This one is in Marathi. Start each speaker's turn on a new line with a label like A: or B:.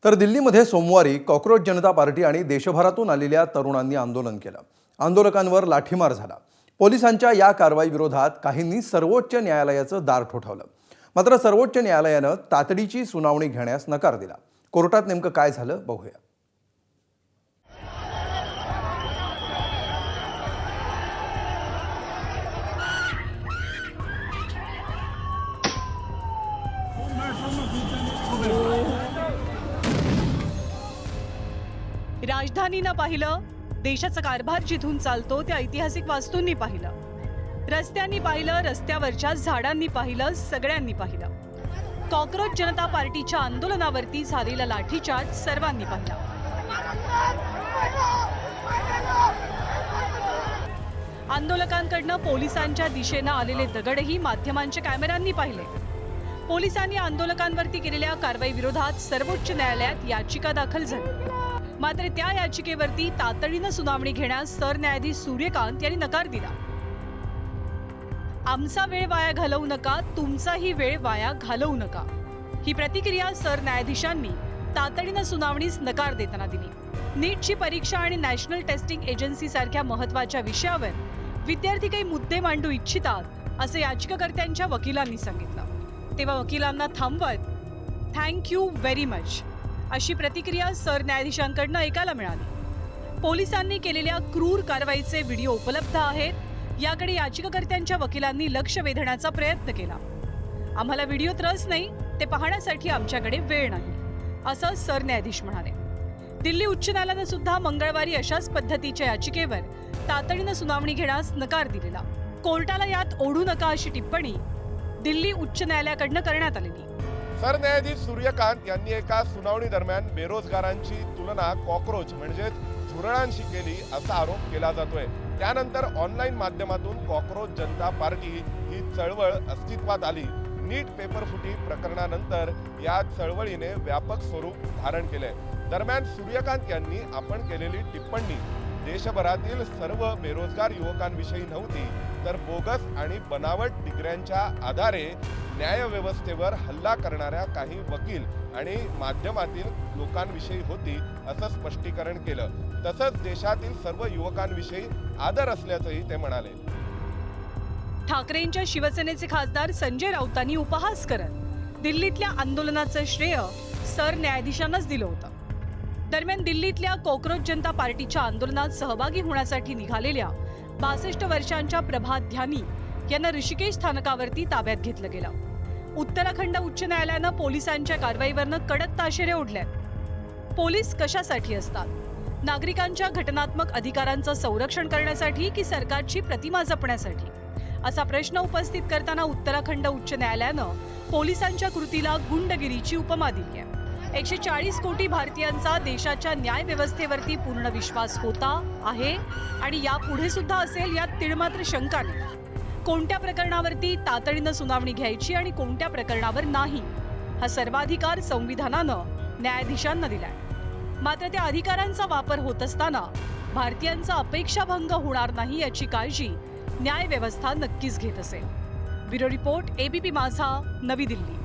A: तर दिल्लीमध्ये सोमवारी कॉकरोच जनता पार्टी आणि देशभरातून आलेल्या तरुणांनी आंदोलन केलं। आंदोलकांवर लाठीमार झाला। पोलिसांच्या या कारवाईविरोधात काहींनी सर्वोच्च न्यायालयाचं दार ठोठावलं। मात्र सर्वोच्च न्यायालयानं तातडीची सुनावणी घेण्यास नकार दिला। कोर्टात नेमकं काय झालं बघूया।
B: राजधानीनं पाहिलं, देशाचा कारभार जिथून चालतो त्या ऐतिहासिक वास्तूंनी पाहिलं, रस्त्यांनी पाहिलं, रस्त्यावरच्या झाडांनी पाहिलं, सगळ्यांनी पाहिलं। कॉकरोच जनता पार्टीच्या आंदोलनावरती झालेला लाठीचार्ज सर्वांनी पाहिला। आंदोलकांकडनं पोलिसांच्या दिशेनं आलेले दगडही माध्यमांच्या कॅमेऱ्यांनी पाहिले। पोलिसांनी आंदोलकांवरती केलेल्या कारवाईविरोधात सर्वोच्च न्यायालयात याचिका दाखल झाली। मात्र त्या याचिकेवरती तातडीनं सुनावणी घेण्यास सरन्यायाधीश सूर्यकांत यांनी नकार दिला। आमचा वेळ वाया घालवू नका, तुमचाही वेळ वाया घालवू नका, ही प्रतिक्रिया सरन्यायाधीशांनी तातडीनं सुनावणीस नकार देताना दिली। नीटची परीक्षा आणि नॅशनल टेस्टिंग एजन्सी सारख्या महत्त्वाच्या विषयावर विद्यार्थी काही मुद्दे मांडू इच्छितात असं याचिकाकर्त्यांच्या वकिलांनी सांगितलं। तेव्हा वकिलांना थांबवत थँक्यू व्हेरी मच अशी प्रतिक्रिया सरन्यायाधीशांकडून ऐकायला मिळाली। पोलिसांनी केलेल्या क्रूर कारवाईचे व्हिडिओ उपलब्ध आहेत, याकडे याचिकाकर्त्यांच्या वकिलांनी लक्ष वेधण्याचा प्रयत्न केला। आम्हाला व्हिडिओत रस नाही, ते पाहण्यासाठी आमच्याकडे वेळ नाही, असं सरन्यायाधीश म्हणाले। दिल्ली उच्च न्यायालयानं सुद्धा मंगळवारी अशाच पद्धतीच्या याचिकेवर तातडीनं सुनावणी घेण्यास नकार दिलेला। कोर्टाला यात ओढू नका अशी टिप्पणी दिल्ली उच्च न्यायालयाकडून करण्यात आलेली।
C: सरन्यायाधीश सूर्यकांत यांनी एका सुनावणी दरम्यान बेरोजगारांची तुलना कॉकरोच म्हणजेच झुरळांशी केली असा आरोप केला जातोय। त्यानंतर ऑनलाईन माध्यमातून कॉकरोच जनता पार्टी ही चळवळ अस्तित्वात आली। नीट पेपर फुटी प्रकरणानंतर या चळवळीने व्यापक स्वरूप धारण केले। दरम्यान सूर्यकांत यांनी आपण केलेली टिप्पणी देशभरातील सर्व बेरोजगार युवकांविषयी नव्हती, तर बोगस आणि बनावट डिग्र्यांच्या आधारे न्यायव्यवस्थेवर हल्ला करणाऱ्या काही वकील आणि माध्यमातील लोकांविषयी होती असं स्पष्टीकरण केलं। तसंच देशातील सर्व युवकांविषयी आदर असल्याचंही ते म्हणाले।
B: ठाकरेंच्या शिवसेनेचे खासदार संजय राऊतांनी उपहास करत दिल्लीतल्या आंदोलनाचं श्रेय सरन्यायाधीशांनाच दिलं होतं। दरम्यान दिल्लीतल्या कॉकरोच जनता पार्टीच्या आंदोलनात सहभागी होण्यासाठी निघालेल्या 62 वर्षांच्या प्रभात ध्यानी यांना ऋषिकेश स्थानकावरती ताब्यात घेतलं गेलं। उत्तराखंड उच्च न्यायालयानं पोलिसांच्या कारवाईवरनं कडक ताशेरे ओढल्यात। पोलीस कशासाठी असतात? नागरिकांच्या घटनात्मक अधिकारांचं संरक्षण करण्यासाठी की सरकारची प्रतिमा जपण्यासाठी, असा प्रश्न उपस्थित करताना उत्तराखंड उच्च न्यायालयानं पोलिसांच्या कृतीला गुंडगिरीची उपमा दिली आहे। 140 कोटी भारतीयांचा देशाच्या न्याय व्यवस्थेवरती पूर्ण विश्वास होता, आहे आणि यापुढे सुद्धा असेल यात तिळमात्र शंका नाही। कोणत्या प्रकरणावरती तातडीनं सुनावणी घ्यायची आणि कोणत्या प्रकरणावर नाही, हा सर्वाधिकार संविधानानं न्यायाधीशांना दिलाय। मात्र त्या अधिकारांचा वापर होत असताना भारतीयांचा अपेक्षाभंग होणार नाही याची काळजी न्याय व्यवस्था नक्कीच घेत असेल। ब्युरो रिपोर्ट, ABP माझा, नवी दिल्ली।